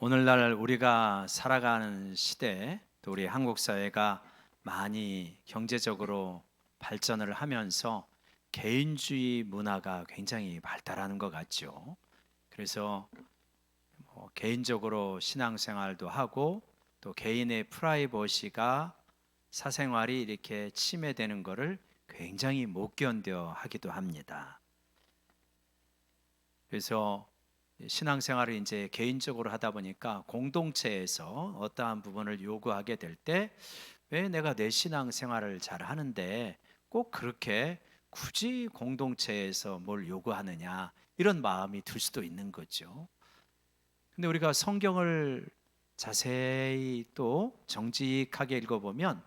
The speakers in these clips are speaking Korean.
오늘날 우리가 살아가는 시대, 또 우리 한국 사회가 많이 경제적으로 발전을 하면서 개인주의 문화가 굉장히 발달하는 것 같죠. 그래서 개인적으로 신앙생활도 하고 또 개인의 프라이버시가 사생활이 이렇게 침해되는 것을 굉장히 못 견뎌 하기도 합니다. 그래서 신앙생활을 이제 개인적으로 하다 보니까 공동체에서 어떠한 부분을 요구하게 될 때 왜 내가 내 신앙생활을 잘 하는데 꼭 그렇게 굳이 공동체에서 뭘 요구하느냐 이런 마음이 들 수도 있는 거죠. 근데 우리가 성경을 자세히 또 정직하게 읽어보면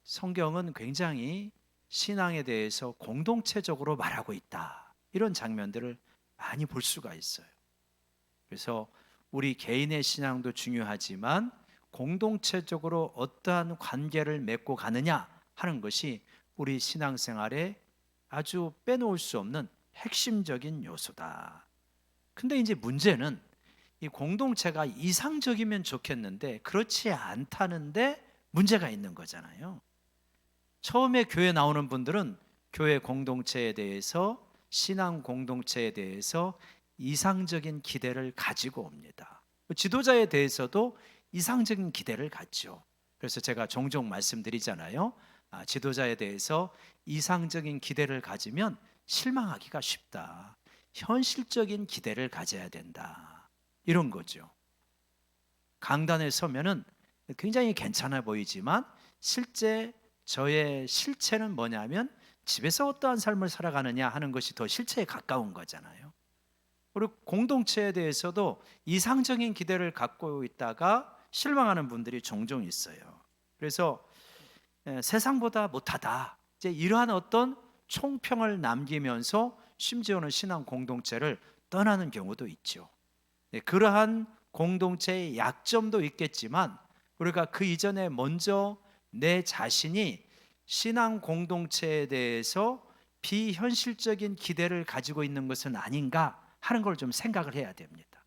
성경은 굉장히 신앙에 대해서 공동체적으로 말하고 있다. 이런 장면들을 많이 볼 수가 있어요. 그래서 우리 개인의 신앙도 중요하지만 공동체적으로 어떠한 관계를 맺고 가느냐 하는 것이 우리 신앙생활에 아주 빼놓을 수 없는 핵심적인 요소다. 근데 이제 문제는 이 공동체가 이상적이면 좋겠는데 그렇지 않다는데 문제가 있는 거잖아요. 처음에 교회 나오는 분들은 교회 공동체에 대해서 신앙 공동체에 대해서 이상적인 기대를 가지고 옵니다. 지도자에 대해서도 이상적인 기대를 갖죠. 그래서 제가 종종 말씀드리잖아요. 지도자에 대해서 이상적인 기대를 가지면 실망하기가 쉽다. 현실적인 기대를 가져야 된다. 이런 거죠. 강단에 서면은 굉장히 괜찮아 보이지만 실제 저의 실체는 뭐냐면 집에서 어떠한 삶을 살아가느냐 하는 것이 더 실체에 가까운 거잖아요. 그리고 공동체에 대해서도 이상적인 기대를 갖고 있다가 실망하는 분들이 종종 있어요. 그래서 세상보다 못하다. 이제 이러한 어떤 총평을 남기면서 심지어는 신앙 공동체를 떠나는 경우도 있죠. 그러한 공동체의 약점도 있겠지만 우리가 그 이전에 먼저 내 자신이 신앙 공동체에 대해서 비현실적인 기대를 가지고 있는 것은 아닌가 하는 걸 좀 생각을 해야 됩니다.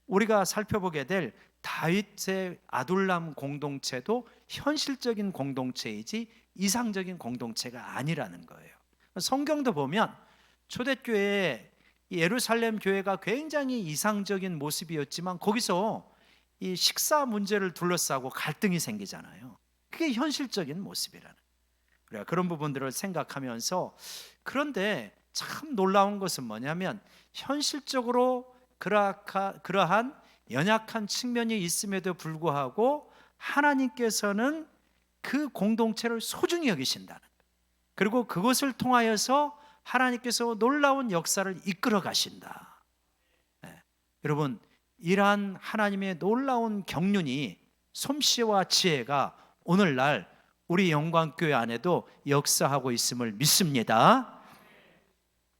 우리가 살펴보게 될 다윗의 아둘람 공동체도 현실적인 공동체이지 이상적인 공동체가 아니라는 거예요. 성경도 보면 초대교회 예루살렘 교회가 굉장히 이상적인 모습이었지만 거기서 이 식사 문제를 둘러싸고 갈등이 생기잖아요. 그게 현실적인 모습이라는 거예요. 우리가 그런 부분들을 생각하면서 그런데 참 놀라운 것은 뭐냐면 현실적으로 그러한 연약한 측면이 있음에도 불구하고 하나님께서는 그 공동체를 소중히 여기신다는 거예요. 그리고 그것을 통하여서 하나님께서 놀라운 역사를 이끌어 가신다. 네. 여러분, 이러한 하나님의 놀라운 경륜이 솜씨와 지혜가 오늘날 우리 영광교회 안에도 역사하고 있음을 믿습니다.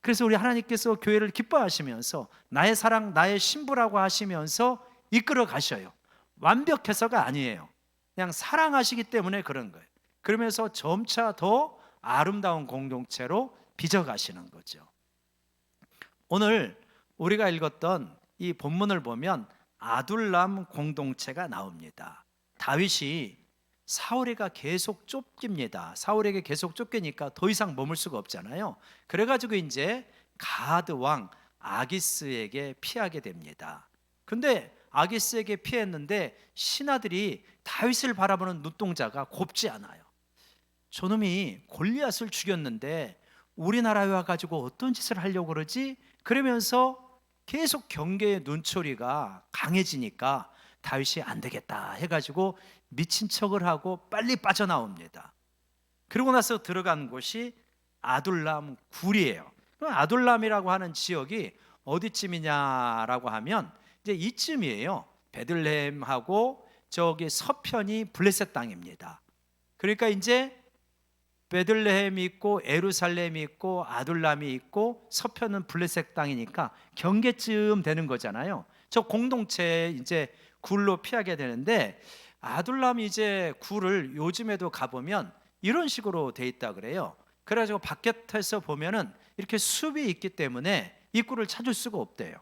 그래서 우리 하나님께서 교회를 기뻐하시면서 나의 사랑, 나의 신부라고 하시면서 이끌어 가셔요. 완벽해서가 아니에요. 그냥 사랑하시기 때문에 그런 거예요. 그러면서 점차 더 아름다운 공동체로 빚어가시는 거죠. 오늘 우리가 읽었던 이 본문을 보면 아둘람 공동체가 나옵니다. 다윗이 사울에게 계속 쫓깁니다. 사울에게 계속 쫓기니까 더 이상 머물 수가 없잖아요. 그래가지고 이제 가드 왕 아기스에게 피하게 됩니다. 근데 아기스에게 피했는데 신하들이 다윗을 바라보는 눈동자가 곱지 않아요. 저놈이 골리앗을 죽였는데 우리나라에 와가지고 어떤 짓을 하려고 그러지? 그러면서 계속 경계의 눈초리가 강해지니까 다윗이 안 되겠다 해가지고 미친 척을 하고 빨리 빠져나옵니다. 그러고 나서 들어간 곳이 아둘람 굴이에요. 아둘람이라고 하는 지역이 어디쯤이냐라고 하면 이제 이쯤이에요. 베들레헴하고 저기 서편이 블레셋 땅입니다. 그러니까 이제 베들레헴이 있고 예루살렘이 있고 아둘람이 있고 서편은 블레셋 땅이니까 경계쯤 되는 거잖아요. 저 공동체 이제 굴로 피하게 되는데 아둘람이 이제 굴을 요즘에도 가보면 이런 식으로 돼 있다 그래요. 그래가지고 밖에서 보면은 이렇게 숲이 있기 때문에 입구를 찾을 수가 없대요.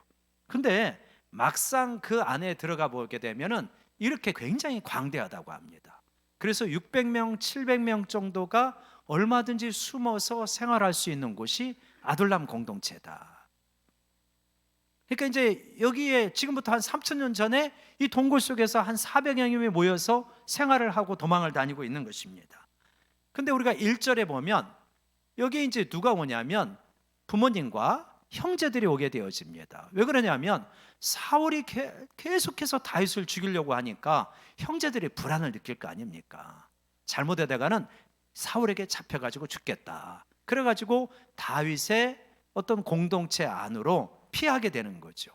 근데 막상 그 안에 들어가 보게 되면은 이렇게 굉장히 광대하다고 합니다. 그래서 600명, 700명 정도가 얼마든지 숨어서 생활할 수 있는 곳이 아둘람 공동체다. 그러니까 이제 여기에 지금부터 한 3,000년 전에 이 동굴 속에서 한 400여 명이 모여서 생활을 하고 도망을 다니고 있는 것입니다. 근데 우리가 1절에 보면 여기 이제 누가 오냐면 부모님과 형제들이 오게 되어집니다. 왜 그러냐면 사울이 계속해서 다윗을 죽이려고 하니까 형제들이 불안을 느낄 거 아닙니까? 잘못하다가는 사울에게 잡혀가지고 죽겠다. 그래가지고 다윗의 어떤 공동체 안으로 피하게 되는 거죠.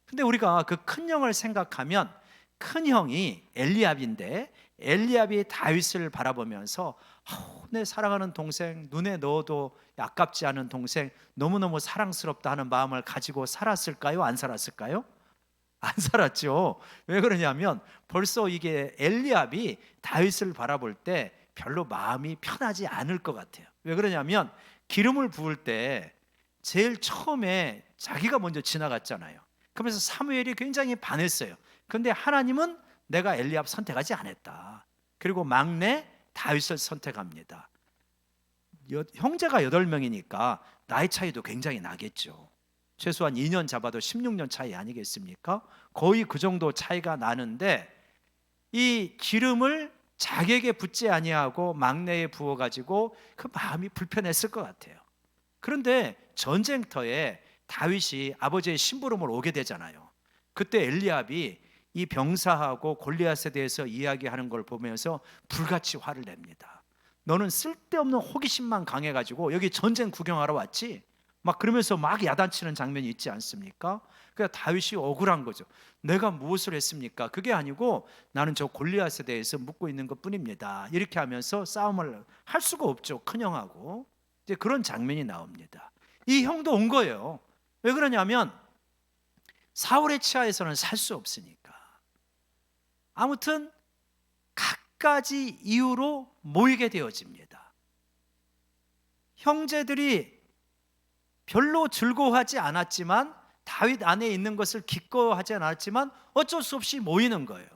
근데 우리가 그 큰 형을 생각하면 큰 형이 엘리압인데 엘리압이 다윗을 바라보면서 내 사랑하는 동생, 눈에 넣어도 아깝지 않은 동생, 너무너무 사랑스럽다 하는 마음을 가지고 살았을까요? 안 살았을까요? 안 살았죠. 왜 그러냐면 벌써 이게 엘리압이 다윗을 바라볼 때 별로 마음이 편하지 않을 것 같아요. 왜 그러냐면 기름을 부을 때 제일 처음에 자기가 먼저 지나갔잖아요. 그러면서 사무엘이 굉장히 반했어요. 그런데 하나님은 내가 엘리압 선택하지 않았다. 그리고 막내 다윗을 선택합니다. 형제가 8명이니까 나이 차이도 굉장히 나겠죠. 최소한 2년 잡아도 16년 차이 아니겠습니까? 거의 그 정도 차이가 나는데 이 기름을 자기에게 붓지 아니하고 막내에 부어가지고 그 마음이 불편했을 것 같아요. 그런데 전쟁터에 다윗이 아버지의 심부름을 오게 되잖아요. 그때 엘리압이 이 병사하고 골리앗에 대해서 이야기하는 걸 보면서 불같이 화를 냅니다. 너는 쓸데없는 호기심만 강해가지고 여기 전쟁 구경하러 왔지? 막 그러면서 막 야단치는 장면이 있지 않습니까? 그러니까 다윗이 억울한 거죠. 내가 무엇을 했습니까? 그게 아니고 나는 저 골리앗에 대해서 묻고 있는 것뿐입니다. 이렇게 하면서 싸움을 할 수가 없죠. 큰형하고. 이제 그런 장면이 나옵니다. 이 형도 온 거예요. 왜 그러냐면 사울의 치하에서는 살 수 없으니까. 아무튼 갖가지 이유로 모이게 되어집니다. 형제들이 별로 즐거워하지 않았지만 다윗 안에 있는 것을 기꺼워하지 않았지만 어쩔 수 없이 모이는 거예요.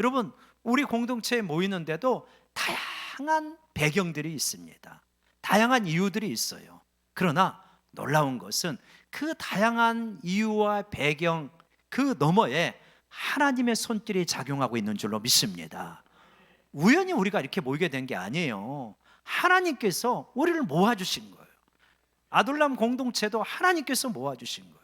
여러분, 우리 공동체에 모이는데도 다양한 배경들이 있습니다. 다양한 이유들이 있어요. 그러나 놀라운 것은 그 다양한 이유와 배경 그 너머에 하나님의 손길이 작용하고 있는 줄로 믿습니다. 우연히 우리가 이렇게 모이게 된 게 아니에요. 하나님께서 우리를 모아주신 거예요. 아둘람 공동체도 하나님께서 모아주신 거예요.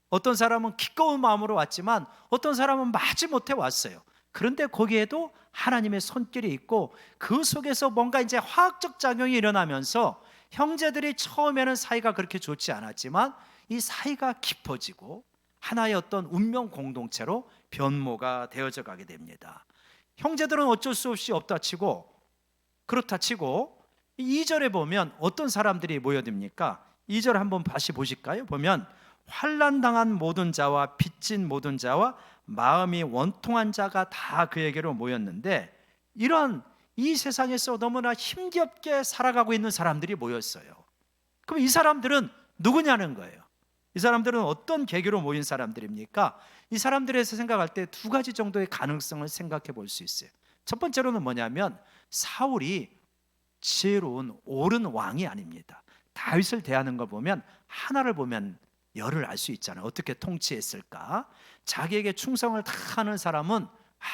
어떤 사람은 기꺼운 마음으로 왔지만 어떤 사람은 마지못해 왔어요. 그런데 거기에도 하나님의 손길이 있고 그 속에서 뭔가 이제 화학적 작용이 일어나면서 형제들이 처음에는 사이가 그렇게 좋지 않았지만 이 사이가 깊어지고 하나의 어떤 운명 공동체로 변모가 되어져 가게 됩니다. 형제들은 어쩔 수 없이 없다 치고 그렇다 치고 2절에 보면 어떤 사람들이 모여듭니까? 2절 한번 다시 보실까요? 보면 환난당한 모든 자와 빚진 모든 자와 마음이 원통한 자가 다 그에게로 모였는데 이런 이 세상에서 너무나 힘겹게 살아가고 있는 사람들이 모였어요. 그럼 이 사람들은 누구냐는 거예요. 이 사람들은 어떤 계기로 모인 사람들입니까? 이 사람들에서 생각할 때 두 가지 정도의 가능성을 생각해 볼 수 있어요. 첫 번째로는 뭐냐면 사울이 지혜로운 옳은 왕이 아닙니다. 다윗을 대하는 걸 보면 하나를 보면 열을 알 수 있잖아요. 어떻게 통치했을까? 자기에게 충성을 다 하는 사람은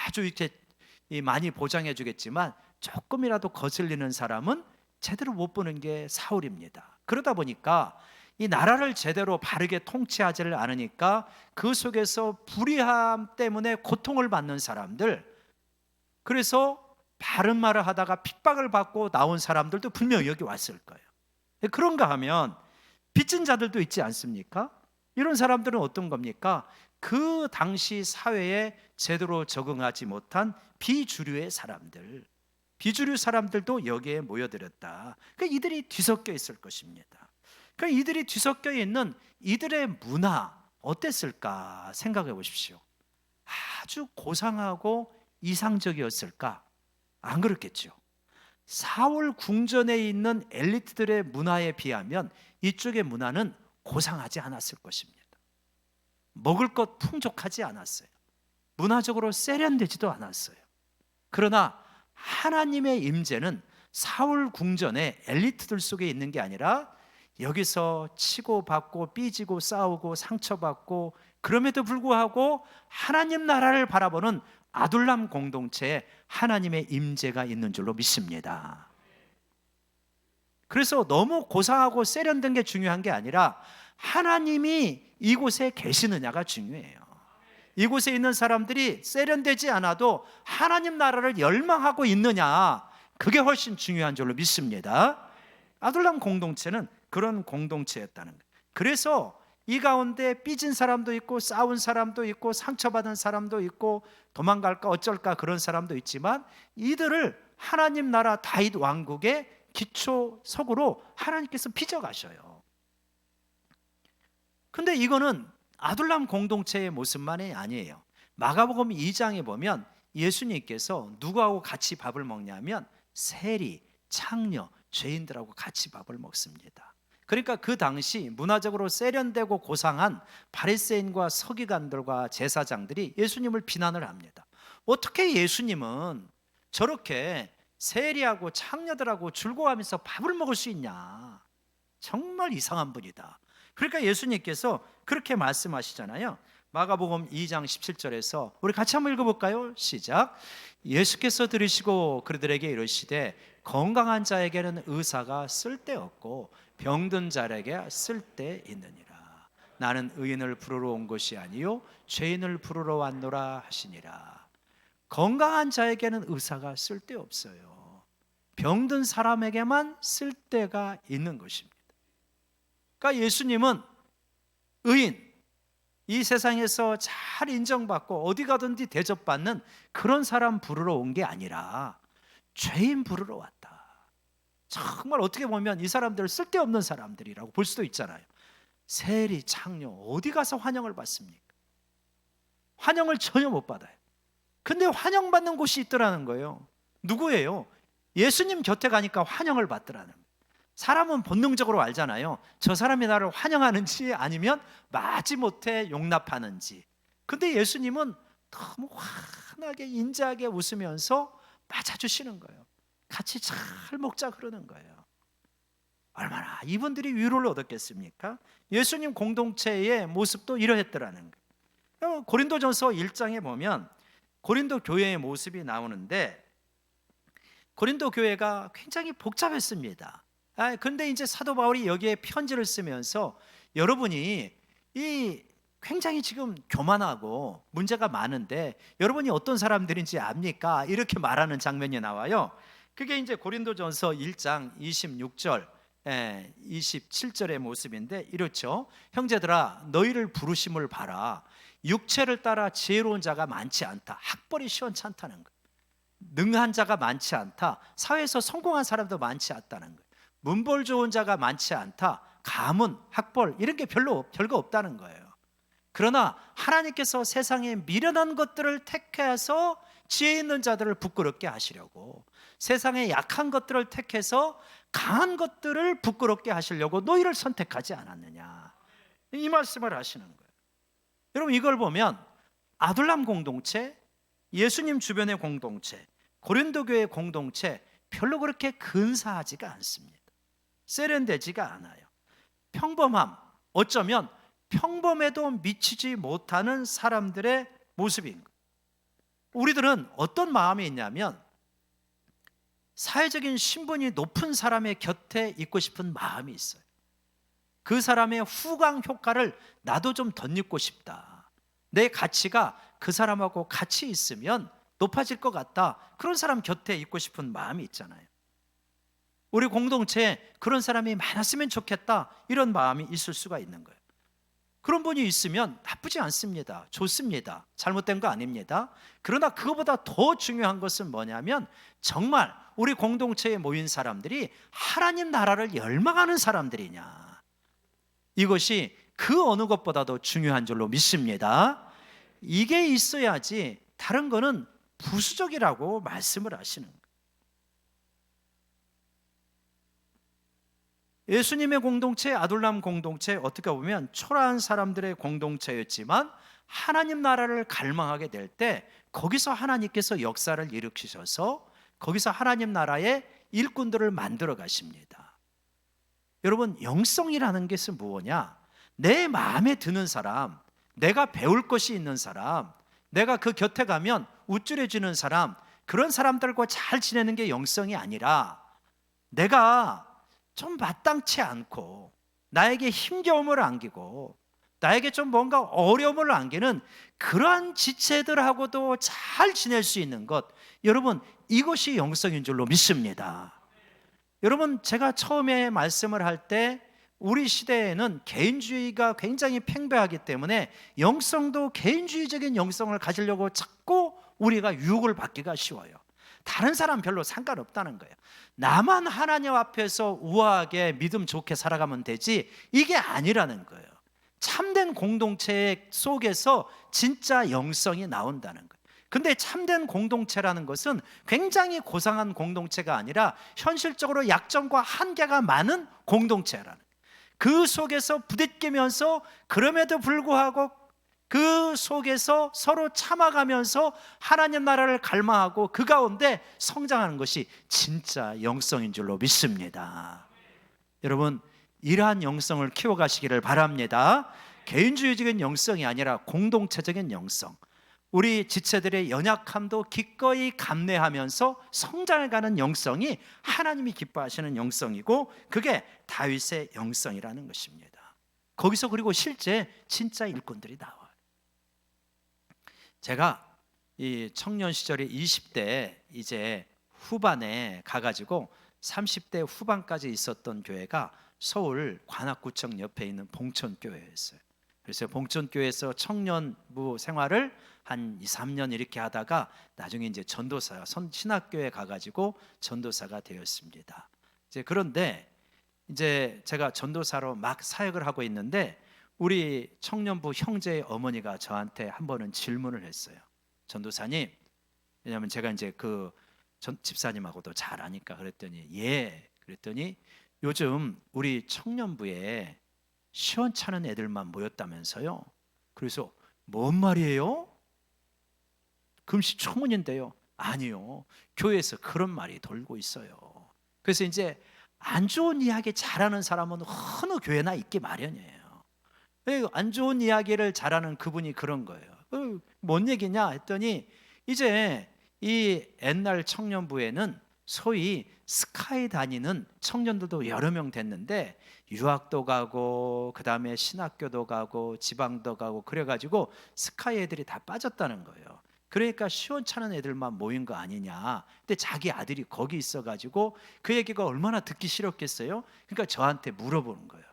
아주 이렇게 많이 보장해 주겠지만 조금이라도 거슬리는 사람은 제대로 못 보는 게 사울입니다. 그러다 보니까 이 나라를 제대로 바르게 통치하지를 않으니까 그 속에서 불의함 때문에 고통을 받는 사람들, 그래서 바른 말을 하다가 핍박을 받고 나온 사람들도 분명히 여기 왔을 거예요. 그런가 하면 빚진 자들도 있지 않습니까? 이런 사람들은 어떤 겁니까? 그 당시 사회에 제대로 적응하지 못한 비주류의 사람들, 비주류 사람들도 여기에 모여들었다. 그러니까 이들이 뒤섞여 있을 것입니다. 그러니까 이들이 뒤섞여 있는 이들의 문화 어땠을까 생각해 보십시오. 아주 고상하고 이상적이었을까? 안 그렇겠죠. 사울 궁전에 있는 엘리트들의 문화에 비하면 이쪽의 문화는 고상하지 않았을 것입니다. 먹을 것 풍족하지 않았어요. 문화적으로 세련되지도 않았어요. 그러나 하나님의 임재는 사울 궁전의 엘리트들 속에 있는 게 아니라 여기서 치고받고 삐지고 싸우고 상처받고 그럼에도 불구하고 하나님 나라를 바라보는 아둘람 공동체에 하나님의 임재가 있는 줄로 믿습니다. 그래서 너무 고상하고 세련된 게 중요한 게 아니라 하나님이 이곳에 계시느냐가 중요해요. 이곳에 있는 사람들이 세련되지 않아도 하나님 나라를 열망하고 있느냐, 그게 훨씬 중요한 줄로 믿습니다. 아둘람 공동체는 그런 공동체였다는 거예요. 그래서 이 가운데 삐진 사람도 있고 싸운 사람도 있고 상처받은 사람도 있고 도망갈까 어쩔까 그런 사람도 있지만 이들을 하나님 나라 다윗 왕국의 기초석으로 하나님께서 빚어가셔요. 근데 이거는 아둘람 공동체의 모습만이 아니에요. 마가복음 2장에 보면 예수님께서 누구하고 같이 밥을 먹냐면 세리, 창녀, 죄인들하고 같이 밥을 먹습니다. 그러니까 그 당시 문화적으로 세련되고 고상한 바리새인과 서기관들과 제사장들이 예수님을 비난을 합니다. 어떻게 예수님은 저렇게 세리하고 창녀들하고 즐거워하면서 밥을 먹을 수 있냐? 정말 이상한 분이다. 그러니까 예수님께서 그렇게 말씀하시잖아요. 마가복음 2장 17절에서 우리 같이 한번 읽어볼까요? 시작. 예수께서 들으시고 그들에게 이르시되 건강한 자에게는 의사가 쓸데없고 병든 자에게 쓸데있느니라. 나는 의인을 부르러 온 것이 아니요 죄인을 부르러 왔노라 하시니라. 건강한 자에게는 의사가 쓸데없어요. 병든 사람에게만 쓸데가 있는 것입니다. 그러니까 예수님은 의인, 이 세상에서 잘 인정받고 어디 가든지 대접받는 그런 사람 부르러 온 게 아니라 죄인 부르러 왔다. 정말 어떻게 보면 이 사람들 쓸데없는 사람들이라고 볼 수도 있잖아요. 세리, 창녀 어디 가서 환영을 받습니까? 환영을 전혀 못 받아요. 근데 환영받는 곳이 있더라는 거예요. 누구예요? 예수님 곁에 가니까 환영을 받더라는 거예요. 사람은 본능적으로 알잖아요. 저 사람이 나를 환영하는지 아니면 마지못해 용납하는지. 근데 예수님은 너무 환하게 인자하게 웃으면서 맞아주시는 거예요. 같이 잘 먹자 그러는 거예요. 얼마나 이분들이 위로를 얻었겠습니까? 예수님 공동체의 모습도 이러했더라는 거예요. 고린도전서 1장에 보면 고린도 교회의 모습이 나오는데 고린도 교회가 굉장히 복잡했습니다. 근데 이제 사도 바울이 여기에 편지를 쓰면서 여러분이 이 굉장히 지금 교만하고 문제가 많은데 여러분이 어떤 사람들인지 압니까? 이렇게 말하는 장면이 나와요. 그게 이제 고린도전서 1장 26절 27절의 모습인데 이렇죠. 형제들아 너희를 부르심을 봐라. 육체를 따라 지혜로운 자가 많지 않다. 학벌이 시원찮다는 거예요. 능한 자가 많지 않다. 사회에서 성공한 사람도 많지 않다는 거예요. 문벌 좋은 자가 많지 않다. 가문, 학벌 이런 게 별거 없다는 거예요. 그러나 하나님께서 세상에 미련한 것들을 택해서 지혜 있는 자들을 부끄럽게 하시려고 세상에 약한 것들을 택해서 강한 것들을 부끄럽게 하시려고 너희를 선택하지 않았느냐. 이 말씀을 하시는 거예요. 여러분 이걸 보면 아둘람 공동체, 예수님 주변의 공동체, 고린도 교회 공동체 별로 그렇게 근사하지가 않습니다. 세련되지가 않아요. 평범함, 어쩌면 평범에도 미치지 못하는 사람들의 모습인 거예요. 우리들은 어떤 마음이 있냐면 사회적인 신분이 높은 사람의 곁에 있고 싶은 마음이 있어요. 그 사람의 후광 효과를 나도 좀 덧입고 싶다. 내 가치가 그 사람하고 같이 있으면 높아질 것 같다. 그런 사람 곁에 있고 싶은 마음이 있잖아요. 우리 공동체에 그런 사람이 많았으면 좋겠다. 이런 마음이 있을 수가 있는 거예요. 그런 분이 있으면 나쁘지 않습니다. 좋습니다. 잘못된 거 아닙니다. 그러나 그거보다 더 중요한 것은 뭐냐면 정말 우리 공동체에 모인 사람들이 하나님 나라를 열망하는 사람들이냐. 이것이 그 어느 것보다도 중요한 줄로 믿습니다. 이게 있어야지 다른 거는 부수적이라고 말씀을 하시는 거예요. 예수님의 공동체, 아둘람 공동체, 어떻게 보면 초라한 사람들의 공동체였지만 하나님 나라를 갈망하게 될 때 거기서 하나님께서 역사를 일으키셔서 거기서 하나님 나라의 일꾼들을 만들어 가십니다. 여러분, 영성이라는 것은 무엇이냐? 내 마음에 드는 사람, 내가 배울 것이 있는 사람, 내가 그 곁에 가면 우쭐해지는 사람, 그런 사람들과 잘 지내는 게 영성이 아니라 내가 좀 마땅치 않고 나에게 힘겨움을 안기고 나에게 좀 뭔가 어려움을 안기는 그러한 지체들하고도 잘 지낼 수 있는 것, 여러분, 이것이 영성인 줄로 믿습니다. 여러분, 제가 처음에 말씀을 할 때 우리 시대에는 개인주의가 굉장히 팽배하기 때문에 영성도 개인주의적인 영성을 가지려고 자꾸 우리가 유혹을 받기가 쉬워요. 다른 사람 별로 상관없다는 거예요. 나만 하나님 앞에서 우아하게 믿음 좋게 살아가면 되지, 이게 아니라는 거예요. 참된 공동체 속에서 진짜 영성이 나온다는 거예요. 근데 참된 공동체라는 것은 굉장히 고상한 공동체가 아니라 현실적으로 약점과 한계가 많은 공동체라는 거예요. 그 속에서 부딪히면서 그럼에도 불구하고 그 속에서 서로 참아가면서 하나님 나라를 갈망하고 그 가운데 성장하는 것이 진짜 영성인 줄로 믿습니다. 여러분, 이러한 영성을 키워가시기를 바랍니다. 개인주의적인 영성이 아니라 공동체적인 영성, 우리 지체들의 연약함도 기꺼이 감내하면서 성장해가는 영성이 하나님이 기뻐하시는 영성이고, 그게 다윗의 영성이라는 것입니다. 거기서 그리고 실제 진짜 일꾼들이 나와요. 제가 이 청년 시절에 20대 이제 후반에 가가지고 30대 후반까지 있었던 교회가 서울 관악구청 옆에 있는 봉천교회였어요. 그래서 봉천교회에서 청년부 생활을 한 2, 3년 이렇게 하다가 나중에 이제 전도사, 신학교에 가가지고 전도사가 되었습니다. 이제 그런데 이제 제가 전도사로 막 사역을 하고 있는데 우리 청년부 형제의 어머니가 저한테 한 번은 질문을 했어요. 전도사님, 왜냐하면 제가 이제 그 집사님하고도 잘 아니까 그랬더니 예, 그랬더니 요즘 우리 청년부에 시원찮은 애들만 모였다면서요. 그래서 뭔 말이에요? 금시초문인데요. 아니요, 교회에서 그런 말이 돌고 있어요. 그래서 이제 안 좋은 이야기 잘하는 사람은 어느 교회나 있기 마련이에요. 안 좋은 이야기를 잘하는 그분이 그런 거예요. 뭔 얘기냐 했더니 이제 이 옛날 청년부에는 소위 스카이 다니는 청년들도 여러 명 됐는데 유학도 가고 그 다음에 신학교도 가고 지방도 가고 그래가지고 스카이 애들이 다 빠졌다는 거예요. 그러니까 시원찮은 애들만 모인 거 아니냐. 근데 자기 아들이 거기 있어가지고 그 얘기가 얼마나 듣기 싫었겠어요. 그러니까 저한테 물어보는 거예요.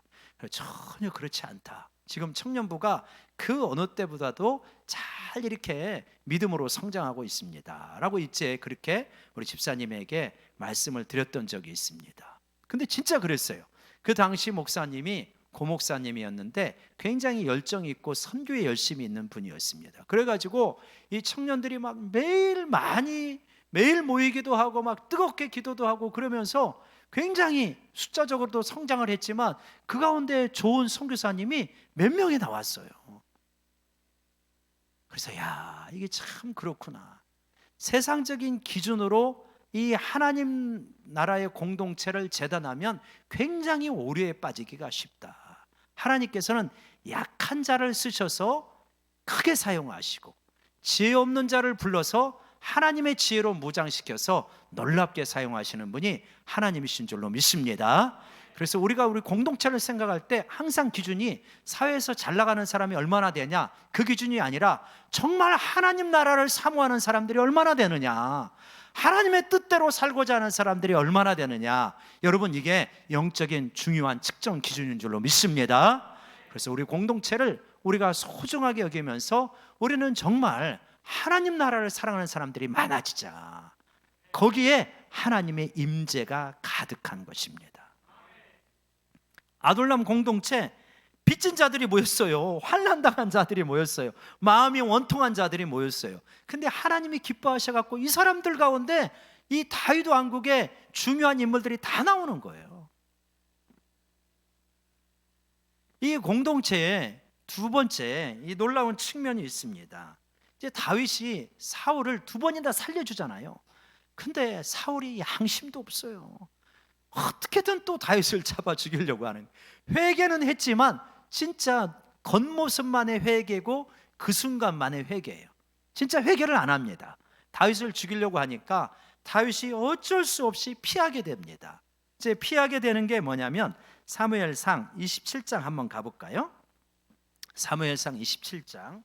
전혀 그렇지 않다. 지금 청년부가 그 어느 때보다도 잘 이렇게 믿음으로 성장하고 있습니다 라고 이제 그렇게 우리 집사님에게 말씀을 드렸던 적이 있습니다. 근데 진짜 그랬어요. 그 당시 목사님이 고목사님이었는데 굉장히 열정이 있고 선교에 열심히 있는 분이었습니다. 그래가지고 이 청년들이 막 매일 모이기도 하고 막 뜨겁게 기도도 하고 그러면서 굉장히 숫자적으로도 성장을 했지만 그 가운데 좋은 선교사님이 몇 명이 나왔어요. 그래서 야, 이게 참 그렇구나. 세상적인 기준으로 이 하나님 나라의 공동체를 재단하면 굉장히 오류에 빠지기가 쉽다. 하나님께서는 약한 자를 쓰셔서 크게 사용하시고 지혜 없는 자를 불러서 하나님의 지혜로 무장시켜서 놀랍게 사용하시는 분이 하나님이신 줄로 믿습니다. 그래서 우리가 우리 공동체를 생각할 때 항상 기준이 사회에서 잘 나가는 사람이 얼마나 되냐, 그 기준이 아니라 정말 하나님 나라를 사모하는 사람들이 얼마나 되느냐, 하나님의 뜻대로 살고자 하는 사람들이 얼마나 되느냐. 여러분, 이게 영적인 중요한 측정 기준인 줄로 믿습니다. 그래서 우리 공동체를 우리가 소중하게 여기면서 우리는 정말 하나님 나라를 사랑하는 사람들이 많아지자. 거기에 하나님의 임재가 가득한 것입니다. 아둘람 공동체 빚진 자들이 모였어요. 환난당한 자들이 모였어요. 마음이 원통한 자들이 모였어요. 근데 하나님이 기뻐하셔갖고 이 사람들 가운데 이 다윗 왕국의 중요한 인물들이 다 나오는 거예요. 이 공동체에 두 번째 이 놀라운 측면이 있습니다. 이제 다윗이 사울을 두 번이나 살려주잖아요. 근데 사울이 양심도 없어요. 어떻게든 또 다윗을 잡아 죽이려고 하는, 회개는 했지만 진짜 겉모습만의 회개고 그 순간만의 회개예요. 진짜 회개를 안 합니다. 다윗을 죽이려고 하니까 다윗이 어쩔 수 없이 피하게 됩니다. 이제 피하게 되는 게 뭐냐면 사무엘상 27장 한번 가볼까요? 사무엘상 27장.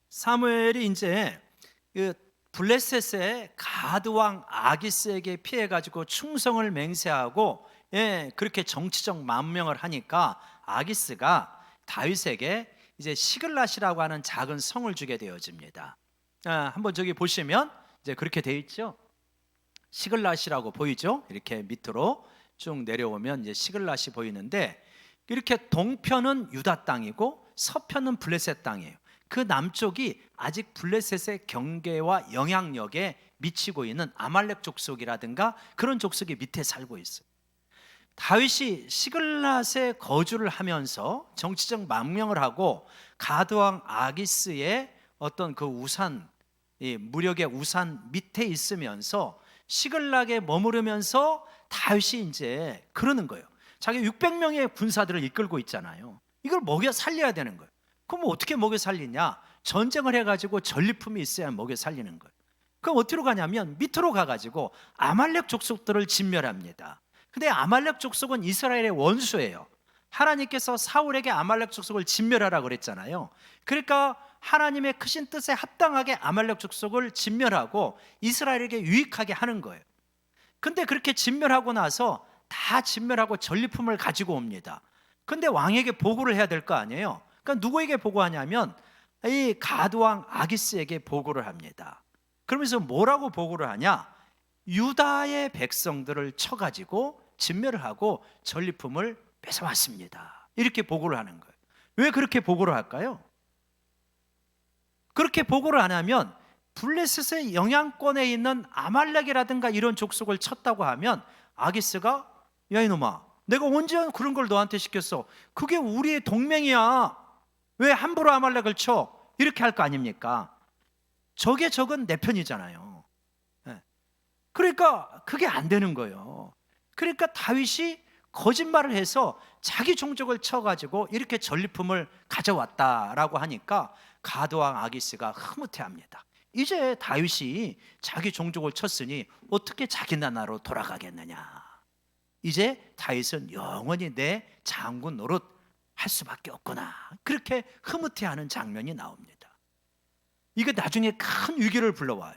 사무엘이 이제 그 블레셋의 가드 왕 아기스에게 피해 가지고 충성을 맹세하고, 그렇게 정치적 망명을 하니까 아기스가 다윗에게 이제 시글랏이라고 하는 작은 성을 주게 되어집니다. 한번 저기 보시면 이제 그렇게 돼 있죠. 시글랏이라고 보이죠? 이렇게 밑으로 쭉 내려오면 이제 시글랏이 보이는데, 이렇게 동편은 유다 땅이고 서편은 블레셋 땅이에요. 그 남쪽이 아직 블레셋의 경계와 영향력에 미치고 있는 아말렉 족속이라든가 그런 족속이 밑에 살고 있어요. 다윗이 시글랏에 거주를 하면서 정치적 망명을 하고 가드왕 아기스의 어떤 그 우산, 이 무력의 우산 밑에 있으면서 시글락에 머무르면서 다윗이 이제 그러는 거예요. 자기 600명의 군사들을 이끌고 있잖아요. 이걸 먹여 살려야 되는 거예요. 그럼 어떻게 먹여 살리냐? 전쟁을 해가지고 전리품이 있어야 먹여 살리는 거예요. 그럼 어디로 가냐면 밑으로 가가지고 아말렉 족속들을 진멸합니다. 근데 아말렉 족속은 이스라엘의 원수예요. 하나님께서 사울에게 아말렉 족속을 진멸하라 그랬잖아요. 그러니까 하나님의 크신 뜻에 합당하게 아말렉 족속을 진멸하고 이스라엘에게 유익하게 하는 거예요. 근데 그렇게 진멸하고 나서 다 진멸하고 전리품을 가지고 옵니다. 근데 왕에게 보고를 해야 될 거 아니에요. 그러니까 누구에게 보고하냐면 이 가드왕 아기스에게 보고를 합니다. 그러면서 뭐라고 보고를 하냐? 유다의 백성들을 쳐가지고 진멸을 하고 전리품을 뺏어왔습니다. 이렇게 보고를 하는 거예요. 왜 그렇게 보고를 할까요? 그렇게 보고를 안 하면 블레셋의 영향권에 있는 아말렉이라든가 이런 족속을 쳤다고 하면 아기스가, 야 이놈아, 내가 언제 그런 걸 너한테 시켰어? 그게 우리의 동맹이야. 왜 함부로 아말렉을 쳐? 이렇게 할 거 아닙니까? 적은 내 편이잖아요. 그러니까 그게 안 되는 거예요. 그러니까 다윗이 거짓말을 해서 자기 종족을 쳐가지고 이렇게 전리품을 가져왔다라고 하니까 가드왕 아기스가 흐뭇해합니다. 이제 다윗이 자기 종족을 쳤으니 어떻게 자기 나라로 돌아가겠느냐. 이제 다윗은 영원히 내 장군 노릇 할 수밖에 없구나. 그렇게 흐뭇해하는 장면이 나옵니다. 이게 나중에 큰 위기를 불러와요.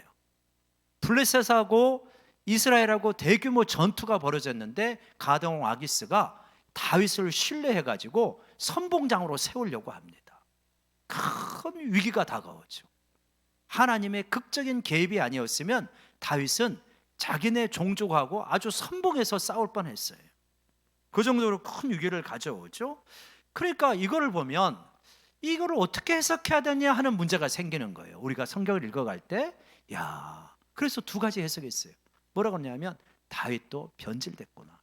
블레셋하고 이스라엘하고 대규모 전투가 벌어졌는데 가드왕 아기스가 다윗을 신뢰해가지고 선봉장으로 세우려고 합니다. 큰 위기가 다가오죠. 하나님의 극적인 개입이 아니었으면 다윗은 자기네 종족하고 아주 선봉해서 싸울 뻔했어요. 그 정도로 큰 위기를 가져오죠. 그러니까 이거를 보면 이거를 어떻게 해석해야 되냐 하는 문제가 생기는 거예요. 우리가 성경을 읽어갈 때, 그래서 두 가지 해석이 있어요. 뭐라고 하냐면 다윗도 변질됐구나.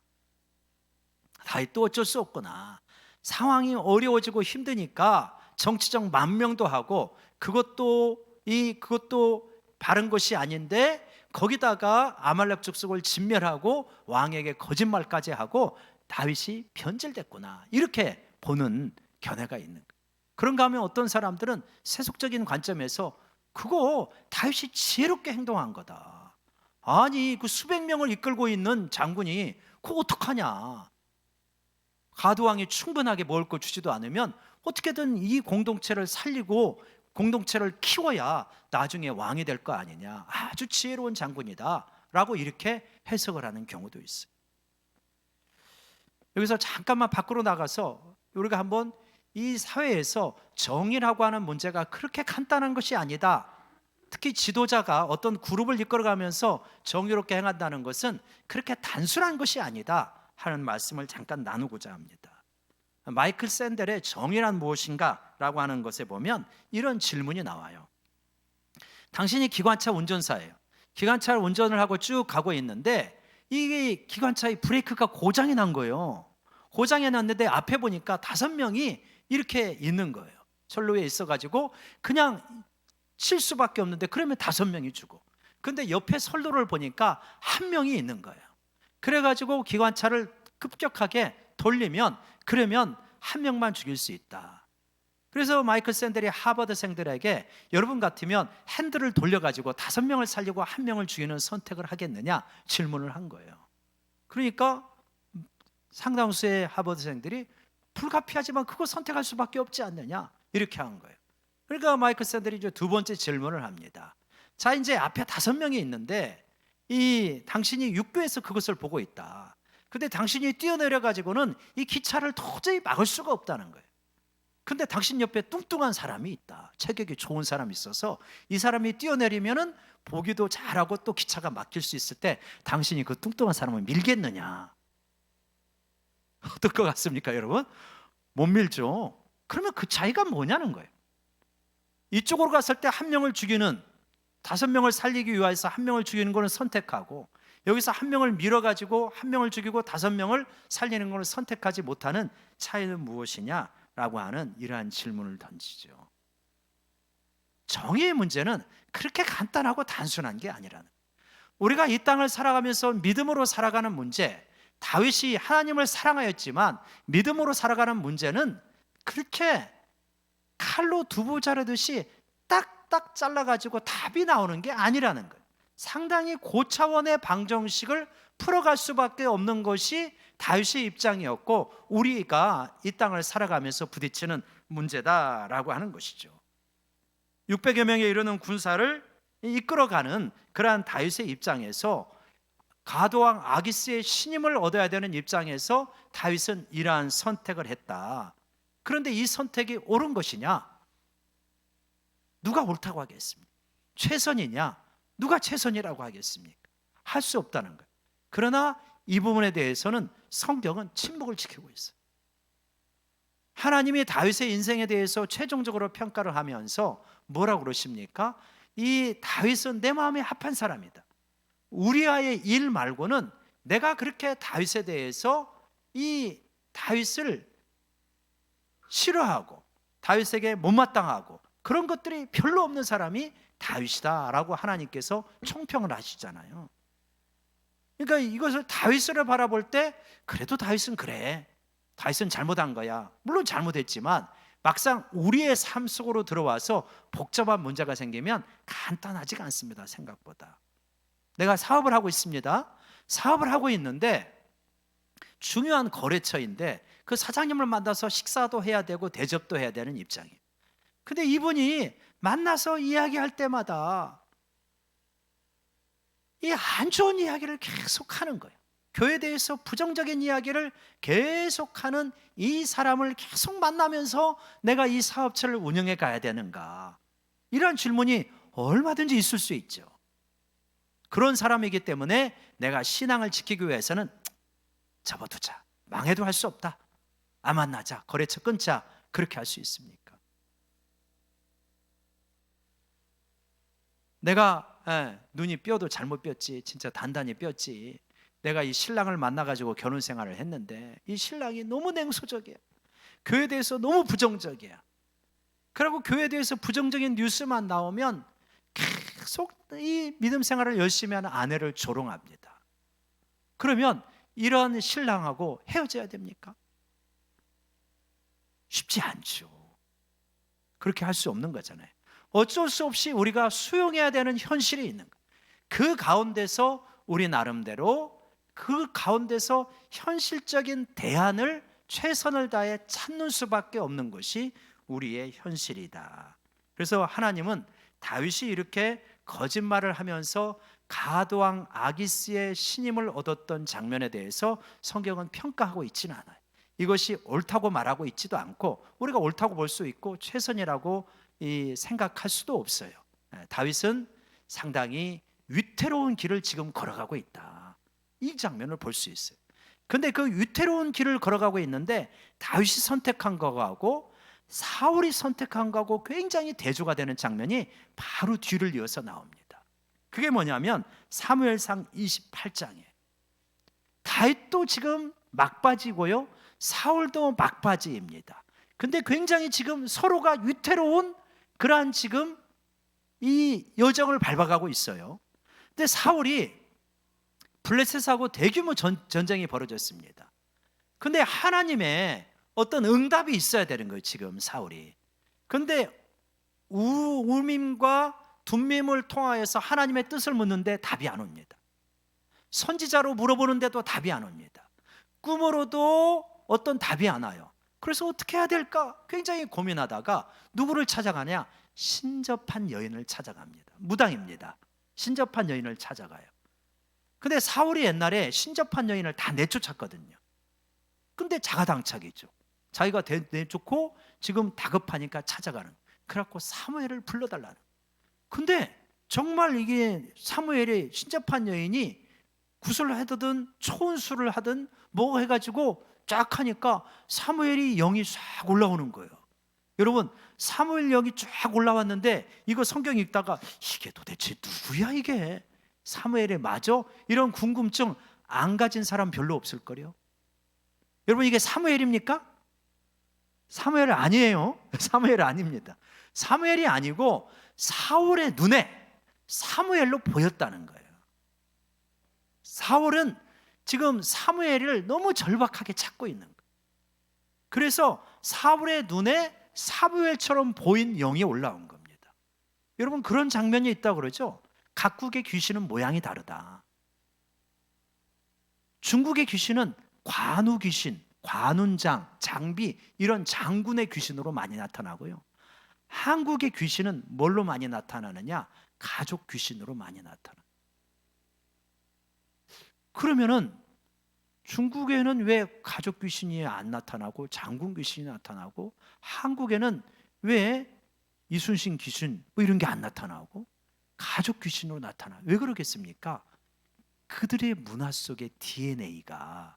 다윗도 어쩔 수 없구나. 상황이 어려워지고 힘드니까 정치적 망명도 하고 그것도 바른 것이 아닌데 거기다가 아말렉 족속을 진멸하고 왕에게 거짓말까지 하고 다윗이 변질됐구나. 이렇게 보는 견해가 있는 거예요. 그런가 하면 어떤 사람들은 세속적인 관점에서 그거 다윗이 지혜롭게 행동한 거다. 아니 그 수백 명을 이끌고 있는 장군이 그거 어떡하냐. 가드왕이 충분하게 먹을 거 주지도 않으면 어떻게든 이 공동체를 살리고 공동체를 키워야 나중에 왕이 될 거 아니냐. 아주 지혜로운 장군이다 라고 이렇게 해석을 하는 경우도 있어요. 여기서 잠깐만 밖으로 나가서 우리가 한번 이 사회에서 정의라고 하는 문제가 그렇게 간단한 것이 아니다. 특히 지도자가 어떤 그룹을 이끌어가면서 정의롭게 행한다는 것은 그렇게 단순한 것이 아니다 하는 말씀을 잠깐 나누고자 합니다. 마이클 샌델의 정의란 무엇인가 라고 하는 것에 보면 이런 질문이 나와요. 당신이 기관차 운전사예요. 기관차를 운전을 하고 쭉 가고 있는데 이게 기관차의 브레이크가 고장이 난 거예요. 고장이 났는데 앞에 보니까 5명이 이렇게 있는 거예요. 철로에 있어가지고 그냥 칠 수밖에 없는데 그러면 5명이 죽어. 근데 옆에 선로를 보니까 1명이 있는 거예요. 그래가지고 기관차를 급격하게 돌리면 그러면 1명만 죽일 수 있다. 그래서 마이클 샌델이 하버드생들에게 여러분 같으면 핸들을 돌려가지고 5명을 살리고 1명을 죽이는 선택을 하겠느냐 질문을 한 거예요. 그러니까 상당수의 하버드생들이 불가피하지만 그거 선택할 수밖에 없지 않느냐 이렇게 한 거예요. 그러니까 마이클 샌델이 이제 2번째 질문을 합니다. 자, 이제 앞에 5명이 있는데 당신이 육교에서 그것을 보고 있다. 근데 당신이 뛰어내려 가지고는 이 기차를 도저히 막을 수가 없다는 거예요. 근데 당신 옆에 뚱뚱한 사람이 있다. 체격이 좋은 사람이 있어서 이 사람이 뛰어내리면은 보기도 잘하고 또 기차가 막힐 수 있을 때 당신이 그 뚱뚱한 사람을 밀겠느냐? 어떨 것 같습니까, 여러분? 못 밀죠. 그러면 그 차이가 뭐냐는 거예요. 이쪽으로 갔을 때 1명을 죽이는 5명을 살리기 위해서 1명을 죽이는 거는 선택하고 여기서 1명을 밀어가지고 1명을 죽이고 5명을 살리는 것을 선택하지 못하는 차이는 무엇이냐라고 하는 이러한 질문을 던지죠. 정의의 문제는 그렇게 간단하고 단순한 게 아니라는, 우리가 이 땅을 살아가면서 믿음으로 살아가는 문제, 다윗이 하나님을 사랑하였지만 믿음으로 살아가는 문제는 그렇게 칼로 두부 자르듯이 딱딱 잘라가지고 답이 나오는 게 아니라는 거예요. 상당히 고차원의 방정식을 풀어갈 수밖에 없는 것이 다윗의 입장이었고 우리가 이 땅을 살아가면서 부딪히는 문제다라고 하는 것이죠. 600여 명에 이르는 군사를 이끌어가는 그러한 다윗의 입장에서 가도왕 아기스의 신임을 얻어야 되는 입장에서 다윗은 이러한 선택을 했다. 그런데 이 선택이 옳은 것이냐? 누가 옳다고 하겠습니까? 최선이냐? 누가 최선이라고 하겠습니까? 할 수 없다는 거예요. 그러나 이 부분에 대해서는 성경은 침묵을 지키고 있어요. 하나님이 다윗의 인생에 대해서 최종적으로 평가를 하면서 뭐라고 그러십니까? 이 다윗은 내 마음에 합한 사람이다. 우리아의 일 말고는 내가 그렇게 다윗에 대해서 이 다윗을 싫어하고 다윗에게 못마땅하고 그런 것들이 별로 없는 사람이 다윗이다라고 하나님께서 총평을 하시잖아요. 그러니까 이것을 다윗을 바라볼 때 그래도 다윗은 그래, 다윗은 잘못한 거야. 물론 잘못했지만 막상 우리의 삶 속으로 들어와서 복잡한 문제가 생기면 간단하지가 않습니다. 생각보다. 내가 사업을 하고 있습니다. 사업을 하고 있는데 중요한 거래처인데 그 사장님을 만나서 식사도 해야 되고 대접도 해야 되는 입장이에요. 근데 이분이 만나서 이야기할 때마다 이 안 좋은 이야기를 계속하는 거예요. 교회에 대해서 부정적인 이야기를 계속하는 이 사람을 계속 만나면서 내가 이 사업체를 운영해 가야 되는가? 이런 질문이 얼마든지 있을 수 있죠. 그런 사람이기 때문에 내가 신앙을 지키기 위해서는 접어두자, 망해도 할 수 없다, 안 만나자, 거래처 끊자, 그렇게 할 수 있습니까? 내가 눈이 뼈도 잘못 뼈지, 진짜 단단히 뼈지. 내가 이 신랑을 만나가지고 결혼 생활을 했는데 이 신랑이 너무 냉소적이야. 교회에 대해서 너무 부정적이야. 그리고 교회에 대해서 부정적인 뉴스만 나오면 계속 이 믿음 생활을 열심히 하는 아내를 조롱합니다. 그러면 이런 신랑하고 헤어져야 됩니까? 쉽지 않죠. 그렇게 할 수 없는 거잖아요. 어쩔 수 없이 우리가 수용해야 되는 현실이 있는 거예요. 그 가운데서 우리 나름대로 그 가운데서 현실적인 대안을 최선을 다해 찾는 수밖에 없는 것이 우리의 현실이다. 그래서 하나님은 다윗이 이렇게 거짓말을 하면서 가도왕 아기스의 신임을 얻었던 장면에 대해서 성경은 평가하고 있지는 않아요. 이것이 옳다고 말하고 있지도 않고 우리가 옳다고 볼 수 있고 최선이라고 생각할 수도 없어요. 다윗은 상당히 위태로운 길을 지금 걸어가고 있다. 이 장면을 볼 수 있어요. 그런데 그 위태로운 길을 걸어가고 있는데 다윗이 선택한 거하고 사울이 선택한 거하고 굉장히 대조가 되는 장면이 바로 뒤를 이어서 나옵니다. 그게 뭐냐면 사무엘상 28장이에요. 다윗도 지금 막바지고요, 사울도 막바지입니다. 근데 굉장히 지금 서로가 위태로운 그러한 지금 이 여정을 밟아가고 있어요. 근데 사울이 블레셋하고 대규모 전쟁이 벌어졌습니다. 근데 하나님의 어떤 응답이 있어야 되는 거예요, 지금 사울이. 근데 우밈과 둠밈을 통하여서 하나님의 뜻을 묻는데 답이 안 옵니다. 선지자로 물어보는데도 답이 안 옵니다. 꿈으로도 어떤 답이 안 와요. 그래서 어떻게 해야 될까 굉장히 고민하다가 누구를 찾아가냐? 신접한 여인을 찾아갑니다. 무당입니다. 신접한 여인을 찾아가요. 근데 사울이 옛날에 신접한 여인을 다 내쫓았거든요. 근데 자가당착이죠. 자기가 내쫓고 지금 다급하니까 찾아가는. 그래갖고 사무엘을 불러달라는. 근데 정말 이게 사무엘이 신접한 여인이 구슬을 하든 초은수를 하든 뭐 해가지고 쫙 하니까 사무엘이 영이 쫙 올라오는 거예요. 여러분, 사무엘 영이 쫙 올라왔는데 이거 성경 읽다가 이게 도대체 누구야 이게? 사무엘에 맞아? 이런 궁금증 안 가진 사람 별로 없을 거예요. 여러분, 이게 사무엘입니까? 사무엘 아니에요. 사무엘 아닙니다. 사무엘이 아니고 사울의 눈에 사무엘로 보였다는 거예요. 사울은 지금 사무엘을 너무 절박하게 찾고 있는 거예요. 그래서 사울의 눈에 사무엘처럼 보인 영이 올라온 겁니다. 여러분, 그런 장면이 있다고 그러죠. 각국의 귀신은 모양이 다르다. 중국의 귀신은 관우 귀신, 관운장, 장비 이런 장군의 귀신으로 많이 나타나고요. 한국의 귀신은 뭘로 많이 나타나느냐? 가족 귀신으로 많이 나타나. 그러면은 중국에는 왜 가족 귀신이 안 나타나고 장군 귀신이 나타나고 한국에는 왜 이순신 귀신 뭐 이런 게 안 나타나고 가족 귀신으로 나타나? 왜 그러겠습니까? 그들의 문화 속의 DNA가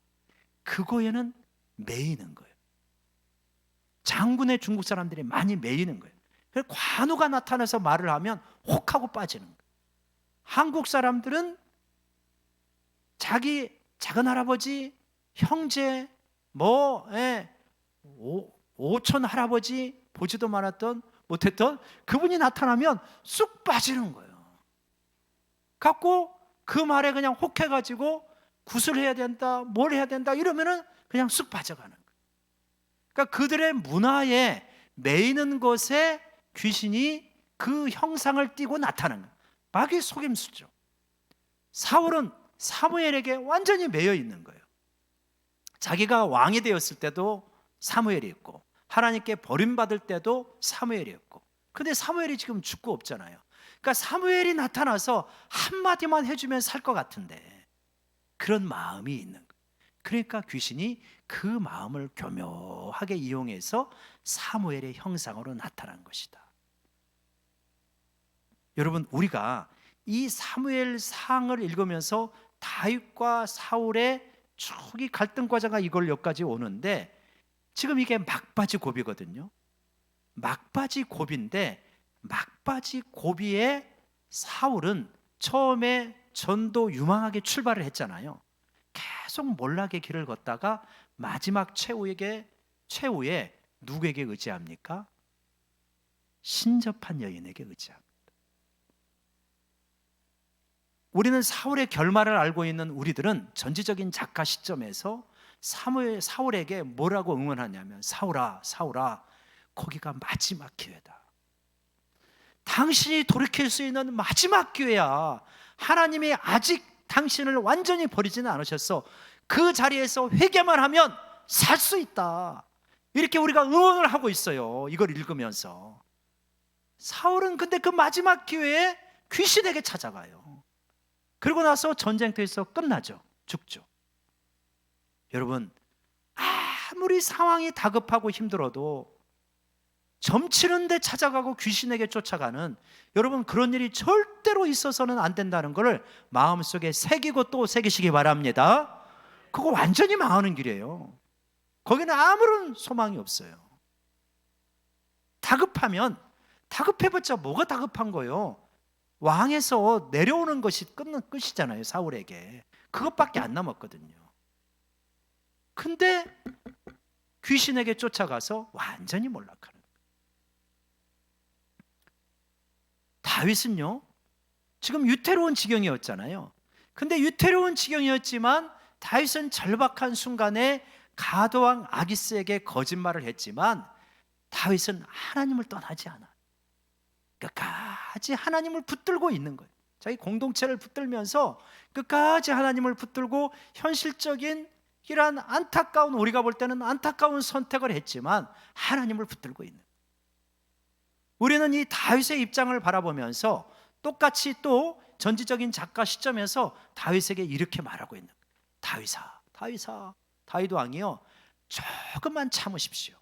그거에는 매이는 거예요. 장군의 중국 사람들이 많이 매이는 거예요. 그래서 관우가 나타나서 말을 하면 혹하고 빠지는 거예요. 한국 사람들은 자기 작은 할아버지, 형제, 오촌 할아버지 보지도 못했던 그분이 나타나면 쑥 빠지는 거예요. 갖고 그 말에 그냥 혹해가지고 구슬해야 된다, 뭘 해야 된다 이러면은 그냥 쑥 빠져가는 거예요. 그러니까 그들의 문화에 매이는 것에 귀신이 그 형상을 띠고 나타나는 거예요. 마귀 속임수죠. 사울은 사무엘에게 완전히 매여 있는 거예요. 자기가 왕이 되었을 때도 사무엘이었고 하나님께 버림받을 때도 사무엘이었고, 근데 사무엘이 지금 죽고 없잖아요. 그러니까 사무엘이 나타나서 한마디만 해주면 살 것 같은데 그런 마음이 있는 거예요. 그러니까 귀신이 그 마음을 교묘하게 이용해서 사무엘의 형상으로 나타난 것이다. 여러분, 우리가 이 사무엘상을 읽으면서 다윗과 사울의 초기 갈등 과정가 이걸 여기까지 오는데 지금 이게 막바지 고비거든요. 막바지 고비인데 막바지 고비에 사울은 처음에 전도 유망하게 출발을 했잖아요. 계속 몰락의 길을 걷다가 마지막 최후에 누구에게 의지합니까? 신접한 여인에게 의지합니다. 우리는 사울의 결말을 알고 있는 우리들은 전지적인 작가 시점에서 사울에게 뭐라고 응원하냐면 사울아, 사울아, 거기가 마지막 기회다. 당신이 돌이킬 수 있는 마지막 기회야. 하나님이 아직 당신을 완전히 버리지는 않으셨어. 그 자리에서 회개만 하면 살 수 있다. 이렇게 우리가 응원을 하고 있어요. 이걸 읽으면서. 사울은 근데 그 마지막 기회에 귀신에게 찾아가요. 그리고 나서 전쟁터에서 끝나죠. 죽죠. 여러분, 아무리 상황이 다급하고 힘들어도 점치는 데 찾아가고 귀신에게 쫓아가는, 여러분, 그런 일이 절대로 있어서는 안 된다는 것을 마음속에 새기고 또 새기시기 바랍니다. 그거 완전히 망하는 길이에요. 거기는 아무런 소망이 없어요. 다급하면 다급해봤자 뭐가 다급한 거예요? 왕에서 내려오는 것이 끝이잖아요. 사울에게 그것밖에 안 남았거든요. 근데 귀신에게 쫓아가서 완전히 몰락하는 거예요. 다윗은요, 지금 유태로운 지경이었잖아요. 근데 유태로운 지경이었지만 다윗은 절박한 순간에 가드왕 아기스에게 거짓말을 했지만 다윗은 하나님을 떠나지 않아. 끝까지 하나님을 붙들고 있는 거예요. 자기 공동체를 붙들면서 끝까지 하나님을 붙들고 현실적인 이러한 안타까운, 우리가 볼 때는 안타까운 선택을 했지만 하나님을 붙들고 있는 거예요. 우리는 이 다윗의 입장을 바라보면서 똑같이 또 전지적인 작가 시점에서 다윗에게 이렇게 말하고 있는 거예요. 다윗아, 다윗아, 다윗 왕이요, 조금만 참으십시오.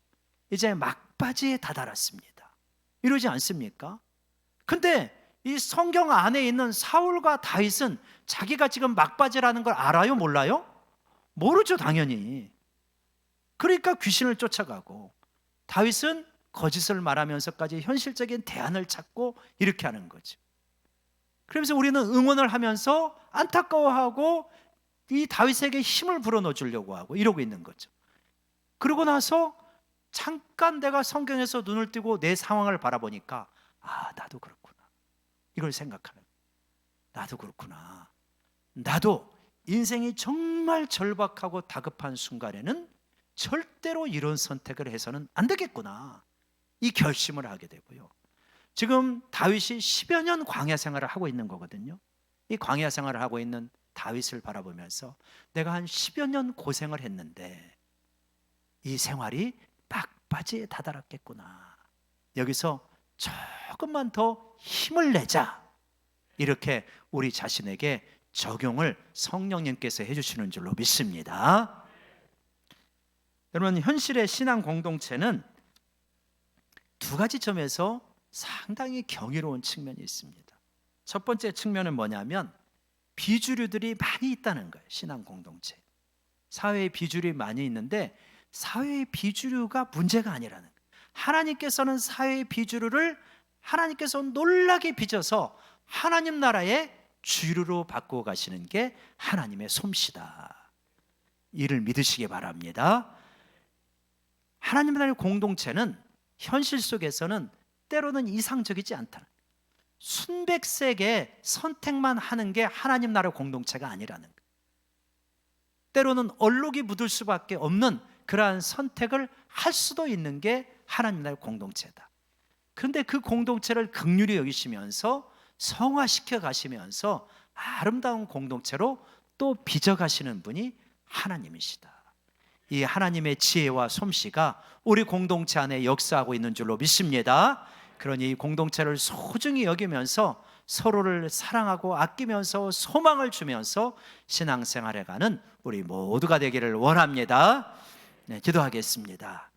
이제 막바지에 다다랐습니다. 이러지 않습니까? 근데 이 성경 안에 있는 사울과 다윗은 자기가 지금 막바지라는 걸 알아요? 몰라요? 모르죠, 당연히. 그러니까 귀신을 쫓아가고 다윗은 거짓을 말하면서까지 현실적인 대안을 찾고 이렇게 하는 거죠. 그러면서 우리는 응원을 하면서 안타까워하고 이 다윗에게 힘을 불어넣어 주려고 하고 이러고 있는 거죠. 그러고 나서 잠깐 내가 성경에서 눈을 뜨고 내 상황을 바라보니까 나도 그렇구나. 이걸 생각하는 거예요. 나도 그렇구나. 나도 인생이 정말 절박하고 다급한 순간에는 절대로 이런 선택을 해서는 안 되겠구나. 이 결심을 하게 되고요. 지금 다윗이 10여 년 광야 생활을 하고 있는 거거든요. 이 광야 생활을 하고 있는 다윗을 바라보면서 내가 한 10여 년 고생을 했는데 이 생활이 막바지에 다다랐겠구나. 여기서 조금만 더 힘을 내자. 이렇게 우리 자신에게 적용을 성령님께서 해주시는 줄로 믿습니다. 여러분, 현실의 신앙 공동체는 두 가지 점에서 상당히 경이로운 측면이 있습니다. 첫 번째 측면은 뭐냐면 비주류들이 많이 있다는 거예요. 신앙 공동체 사회에 비주류이 많이 있는데 사회의 비주류가 문제가 아니라는 거예요. 하나님께서는 사회의 비주류를 하나님께서 놀라게 빚어서 하나님 나라의 주류로 바꾸어 가시는 게 하나님의 솜씨다. 이를 믿으시기 바랍니다. 하나님 나라의 공동체는 현실 속에서는 때로는 이상적이지 않다는 거예요. 순백색의 선택만 하는 게 하나님 나라 공동체가 아니라는 거예요. 때로는 얼룩이 묻을 수밖에 없는 그러한 선택을 할 수도 있는 게 하나님 나라의 공동체다. 그런데 그 공동체를 긍휼히 여기시면서 성화시켜 가시면서 아름다운 공동체로 또 빚어 가시는 분이 하나님이시다. 이 하나님의 지혜와 솜씨가 우리 공동체 안에 역사하고 있는 줄로 믿습니다. 그러니 이 공동체를 소중히 여기면서 서로를 사랑하고 아끼면서 소망을 주면서 신앙생활에 가는 우리 모두가 되기를 원합니다. 네, 기도하겠습니다.